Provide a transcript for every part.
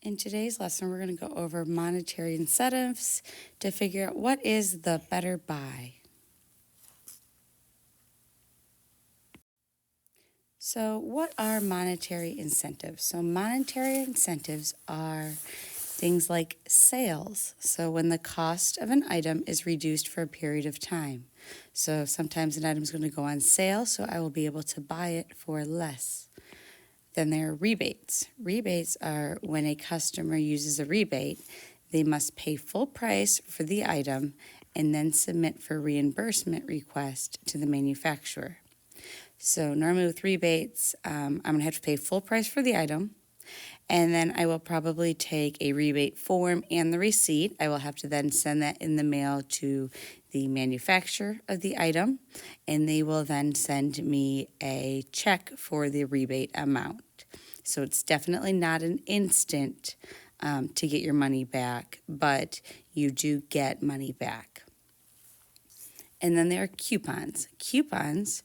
In today's lesson, we're going to go over monetary incentives to figure out what is the better buy. So what are monetary incentives? So monetary incentives are things like sales. So when the cost of an item is reduced for a period of time. So sometimes an item is going to go on sale, so I will be able to buy it for less. Then there are rebates. Rebates are when a customer uses a rebate, they must pay full price for the item and then submit for reimbursement request to the manufacturer. So normally with rebates, I'm going to have to pay full price for the item, and then I will probably take a rebate form and the receipt. I will have to then send that in the mail to the manufacturer of the item, and they will then send me a check for the rebate amount. So it's definitely not an instant to get your money back, but you do get money back. And then there are coupons. Coupons,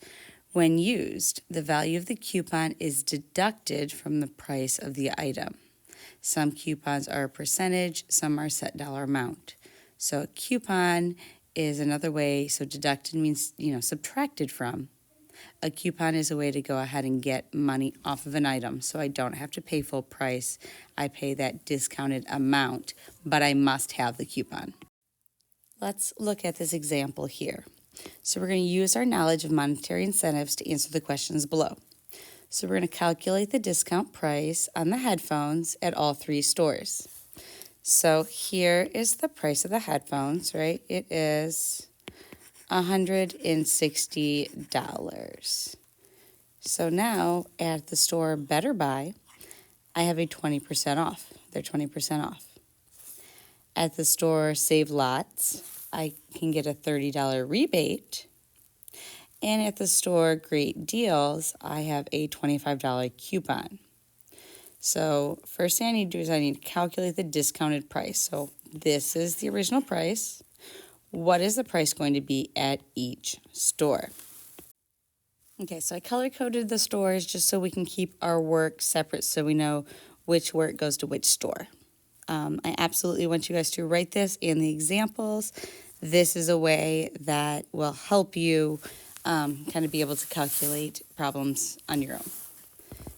when used, the value of the coupon is deducted from the price of the item. Some coupons are a percentage, some are set dollar amount. So a coupon is another way, so deducted means, subtracted from. A coupon is a way to go ahead and get money off of an item, so I don't have to pay full price. I pay that discounted amount, but I must have the coupon. Let's look at this example here. So we're going to use our knowledge of monetary incentives to answer the questions below. So we're going to calculate the discount price on the headphones at all three stores. So here is the price of the headphones, right? It is $160. So now at the store Better Buy, I have a 20% off. They're 20% off. At the store Save Lots, I can get a $30 rebate. And at the store Great Deals, I have a $25 coupon. So first thing I need to do is I need to calculate the discounted price. So this is the original price. What is the price going to be at each store? Okay, so I color-coded the stores just so we can keep our work separate so we know which work goes to which store. I absolutely want you guys to write this and the examples. This is a way that will help you kind of be able to calculate problems on your own.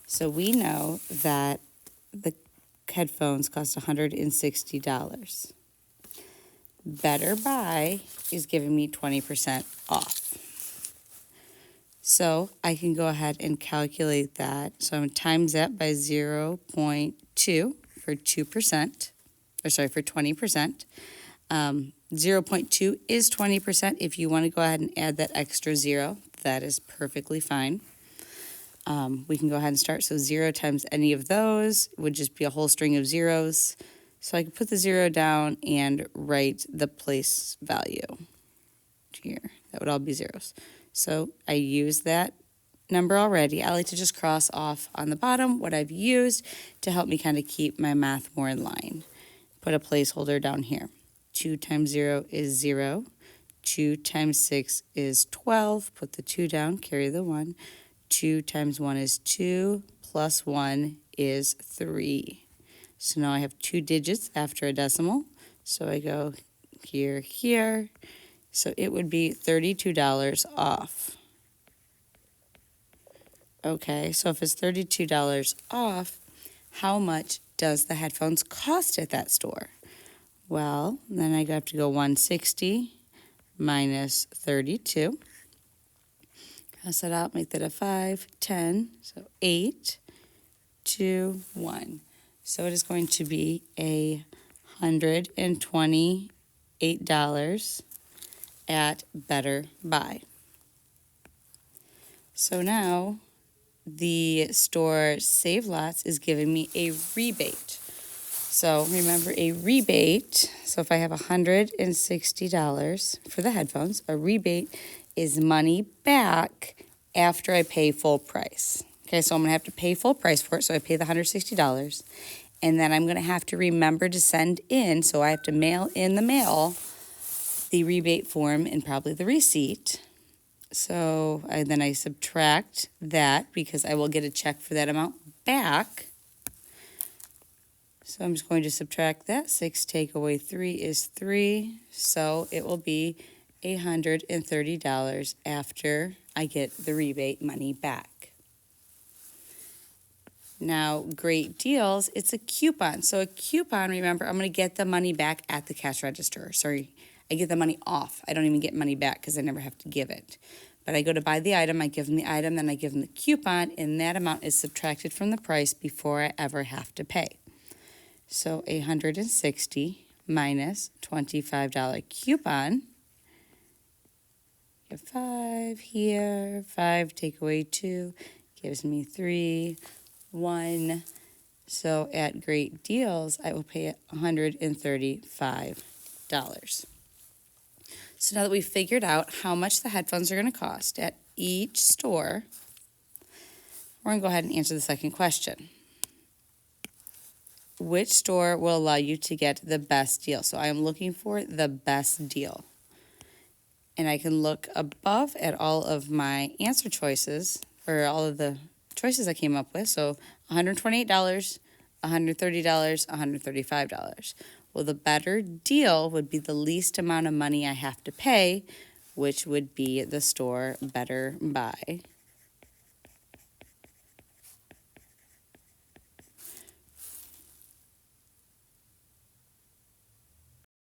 So we know that the headphones cost $160. Better Buy is giving me 20% off. So I can go ahead and calculate that. So I'm going to times that by 0.2 for 2%, for 20%. 0.2 is 20%. If you want to go ahead and add that extra zero, that is perfectly fine. We can go ahead and start. So 0 times any of those would just be a whole string of zeros. So I can put the 0 down and write the place value here. That would all be zeros. So I use that number already. I like to just cross off on the bottom what I've used to help me kind of keep my math more in line. Put a placeholder down here. 2 times 0 is 0. 2 times 6 is 12. Put the 2 down, carry the 1. 2 times 1 is 2, plus 1 is 3. So now I have 2 digits after a decimal. So I go here, here. So it would be $32 off. Okay, so if it's $32 off, how much does the headphones cost at that store? Well, then I have to go 160 minus 32. Cross that out, make that a 5, 10, so 8, 2, 1. So it is going to be $128 at Better Buy. So now the store Save Lots is giving me a rebate. So remember a rebate, so if I have $160 for the headphones, a rebate is money back after I pay full price. Okay, so I'm going to have to pay full price for it, so I pay the $160. And then I'm going to have to remember to send in, so I have to mail in the mail the rebate form and probably the receipt. So then I subtract that because I will get a check for that amount back. So I'm just going to subtract that. 6 take away 3 is 3. So it will be $130 after I get the rebate money back. Now, great deals, it's a coupon. So a coupon, remember, I'm going to get the money back at the cash register. Sorry, I get the money off. I don't even get money back because I never have to give it. But I go to buy the item, I give them the item, then I give them the coupon, and that amount is subtracted from the price before I ever have to pay. So $160 minus $25 coupon. Get 5 here, 5 take away 2 gives me 3. 1. So at great deals, I will pay $135. So now that we've figured out how much the headphones are going to cost at each store, we're going to go ahead and answer the second question. Which store will allow you to get the best deal? So I am looking for the best deal. And I can look above at all of my answer choices, or all of the choices I came up with. So $128, $130, $135. Well, the better deal would be the least amount of money I have to pay, which would be the store Better Buy.